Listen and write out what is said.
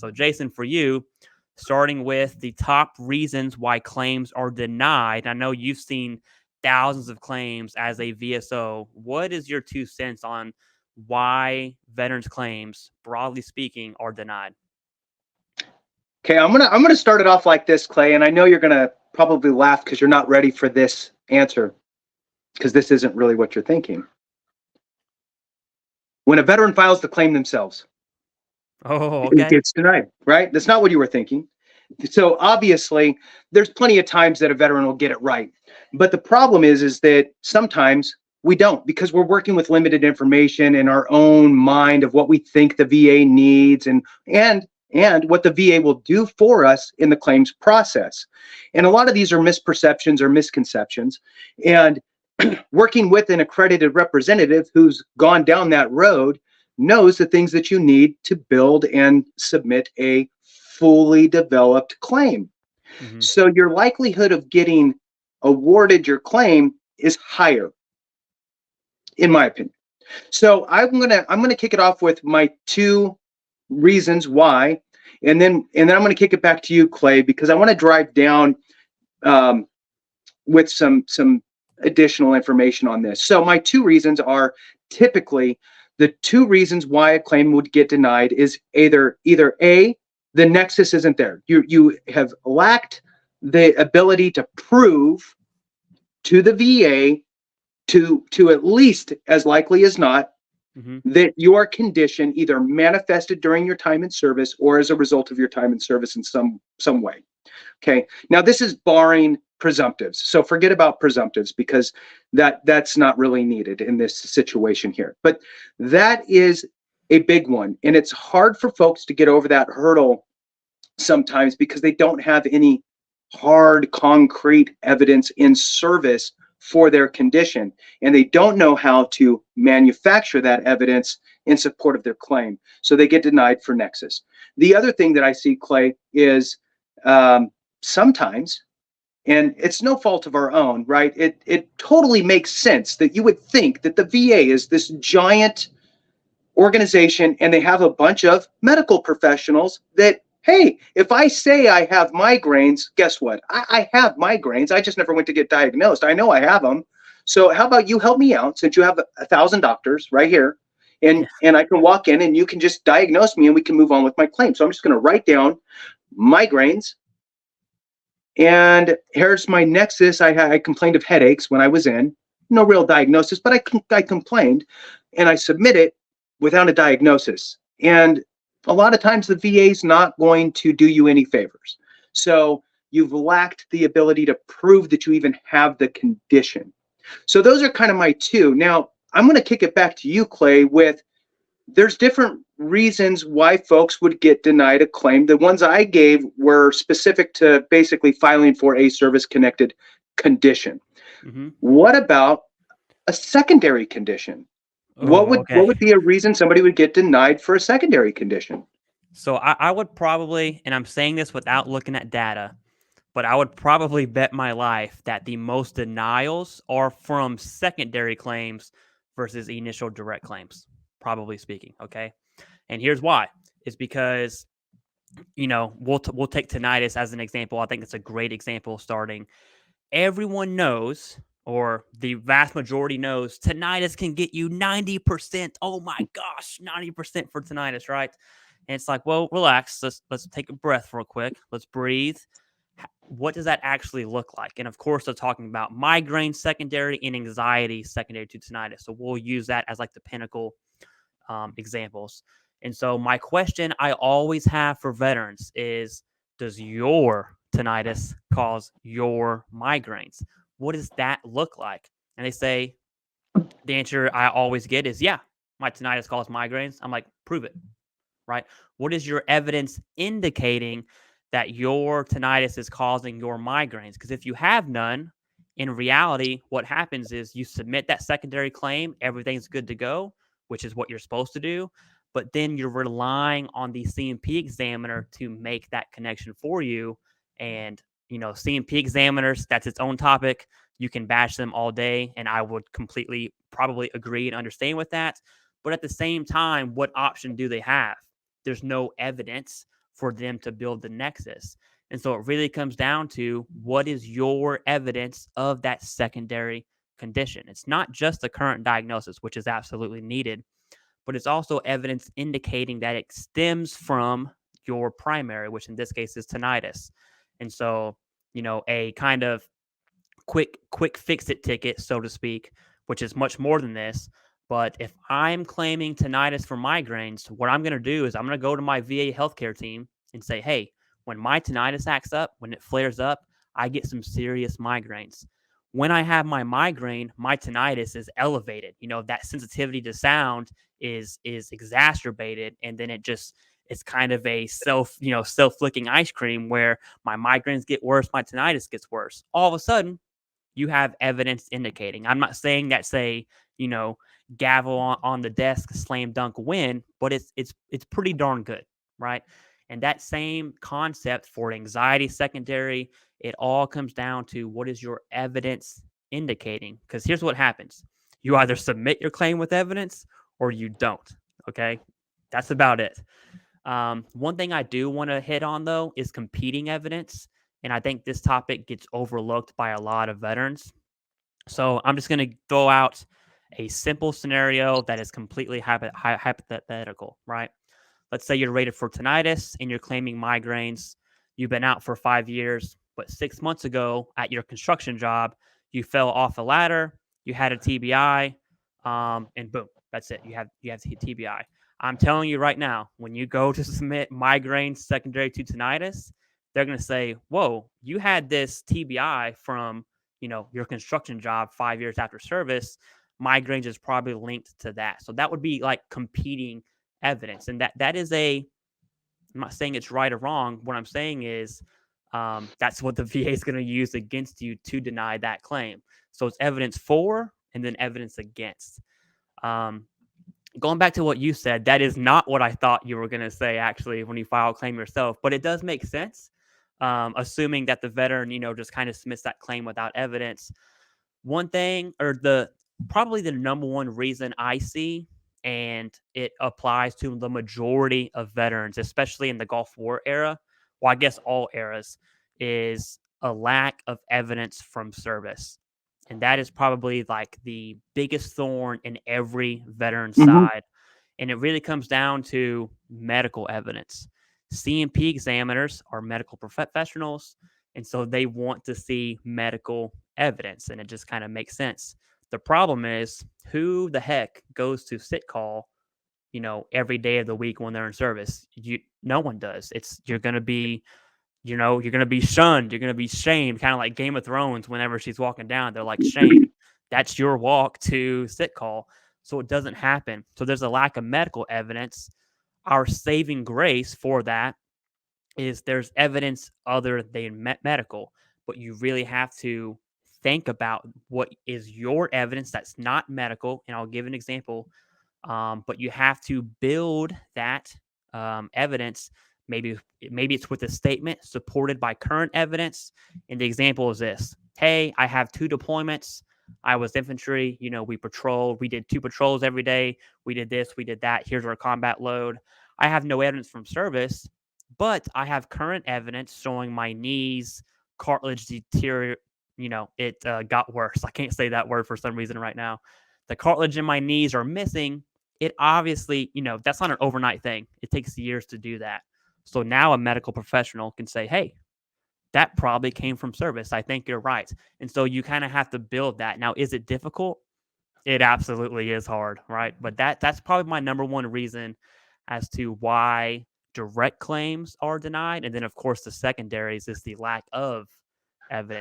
So Jason, for you, starting with the top reasons why claims are denied. I know you've seen thousands of claims as a VSO. What is your 2 cents on why veterans claims, broadly speaking, are denied? Okay, I'm gonna start it off like this, Clay, and I know you're gonna probably laugh because you're not ready for this answer, because this isn't really what you're thinking. When a veteran files the claim themselves, Oh, it okay. gets denied, right? That's not what you were thinking. So obviously, there's plenty of times that a veteran will get it right, but the problem is that sometimes we don't, because we're working with limited information in our own mind of what we think the VA needs and what the VA will do for us in the claims process. And a lot of these are misperceptions or misconceptions. And working with an accredited representative who's gone down that road knows the things that you need to build and submit a fully developed claim. Mm-hmm. So your likelihood of getting awarded your claim is higher, in my opinion. So I'm gonna kick it off with my 2 reasons why, and then I'm gonna kick it back to you, Clay, because I want to drive down with some additional information on this. So my 2 reasons are typically the 2 reasons why a claim would get denied is either A, the nexus isn't there. You have lacked the ability to prove to the VA to at least, as likely as not, Mm-hmm. that your condition either manifested during your time in service or as a result of your time in service in some way. Okay. Now this is barring presumptives. So forget about presumptives, because that's not really needed in this situation here. But that is a big one. And it's hard for folks to get over that hurdle sometimes because they don't have any hard, concrete evidence in service for their condition. And they don't know how to manufacture that evidence in support of their claim. So they get denied for nexus. The other thing that I see, Clay, is sometimes, and it's no fault of our own, right? It totally makes sense that you would think that the VA is this giant organization and they have a bunch of medical professionals that, hey, if I say I have migraines, guess what? I have migraines. I just never went to get diagnosed. I know I have them. So how about you help me out, since you have 1,000 doctors right here, Yeah. and I can walk in and you can just diagnose me and we can move on with my claim. So I'm just going to write down migraines. And here's my nexus. I complained of headaches when I was in. No real diagnosis, but I complained, and I submit it without a diagnosis. And a lot of times the VA is not going to do you any favors. So you've lacked the ability to prove that you even have the condition. So those are kind of my 2. Now, I'm going to kick it back to you, Clay, with there's different reasons why folks would get denied a claim. The ones I gave were specific to basically filing for a service-connected condition. Mm-hmm. What about a secondary condition? What Oh, okay. would be a reason somebody would get denied for a secondary condition? So I would probably, and I'm saying this without looking at data, but I would probably bet my life that the most denials are from secondary claims versus initial direct claims, probably speaking. Okay. And here's why. It's because, we'll take tinnitus as an example. I think it's a great example starting. Everyone knows, or the vast majority knows, tinnitus can get you 90%. Oh my gosh, 90% for tinnitus, right? And it's like, well, relax. Let's take a breath real quick. Let's breathe. What does that actually look like? And of course, they're talking about migraine secondary and anxiety secondary to tinnitus. So we'll use that as like the pinnacle examples. And so my question I always have for veterans is, does your tinnitus cause your migraines? What does that look like? And they say, the answer I always get is, yeah, my tinnitus causes migraines. I'm like, prove it, right? What is your evidence indicating that your tinnitus is causing your migraines? Because if you have none, in reality, what happens is you submit that secondary claim, everything's good to go, which is what you're supposed to do. But then you're relying on the CMP examiner to make that connection for you. And, CMP examiners, that's its own topic. You can bash them all day. And I would completely probably agree and understand with that. But at the same time, what option do they have? There's no evidence for them to build the nexus. And so it really comes down to what is your evidence of that secondary condition. It's not just the current diagnosis, which is absolutely needed, but it's also evidence indicating that it stems from your primary, which in this case is tinnitus. And so, a kind of quick fix it ticket, so to speak, which is much more than this. But if I'm claiming tinnitus for migraines, what I'm going to do is I'm going to go to my VA healthcare team and say, hey, when my tinnitus acts up, when it flares up, I get some serious migraines. When I have my migraine, my tinnitus is elevated. That sensitivity to sound is exacerbated, and then it's kind of a self-flicking ice cream where my migraines get worse, my tinnitus gets worse. All of a sudden, you have evidence indicating. I'm not saying that's a, gavel on the desk, slam dunk win, but it's pretty darn good, right? And that same concept for anxiety secondary, it all comes down to what is your evidence indicating? Because here's what happens. You either submit your claim with evidence or you don't. Okay. That's about it. One thing I do want to hit on, though, is competing evidence. And I think this topic gets overlooked by a lot of veterans. So I'm just going to throw out a simple scenario that is completely hypothetical, right? Let's say you're rated for tinnitus and you're claiming migraines. You've been out for 5 years, but 6 months ago at your construction job, you fell off a ladder, you had a TBI, and boom, that's it. You have TBI. I'm telling you right now, when you go to submit migraines secondary to tinnitus, they're going to say, whoa, you had this TBI from, your construction job 5 years after service. Migraines is probably linked to that. So that would be like competing evidence. And that is I'm not saying it's right or wrong. What I'm saying is that's what the VA is going to use against you to deny that claim. So it's evidence for and then evidence against. Going back to what you said, that is not what I thought you were going to say, actually, when you file a claim yourself, but it does make sense, assuming that the veteran, just kind of submits that claim without evidence. One thing, or probably the number one reason I see, and it applies to the majority of veterans, especially in the Gulf War era, well, I guess all eras, is a lack of evidence from service. And that is probably like the biggest thorn in every veteran's side. And it really comes down to medical evidence. C&P examiners are medical professionals, and so they want to see medical evidence, and it just kind of makes sense. The problem is, who the heck goes to sit call, every day of the week when they're in service? No one does. You're going to be shunned. You're going to be shamed, kind of like Game of Thrones. Whenever she's walking down, they're like, shame. That's your walk to sit call. So it doesn't happen. So there's a lack of medical evidence. Our saving grace for that is there's evidence other than medical, but you really have to think about what is your evidence that's not medical. And I'll give an example. But you have to build that evidence. Maybe it's with a statement supported by current evidence. And the example is this: hey, I have 2 deployments. I was infantry. We patrolled. We did 2 patrols every day. We did this. We did that. Here's our combat load. I have no evidence from service, but I have current evidence showing my knees cartilage deteriorate. It got worse. I can't say that word for some reason right now. The cartilage in my knees are missing. It obviously, that's not an overnight thing. It takes years to do that. So now a medical professional can say, hey, that probably came from service. I think you're right. And so you kind of have to build that. Now, is it difficult? It absolutely is hard, right? But that's probably my number one reason as to why direct claims are denied. And then, of course, the secondaries is the lack of evidence.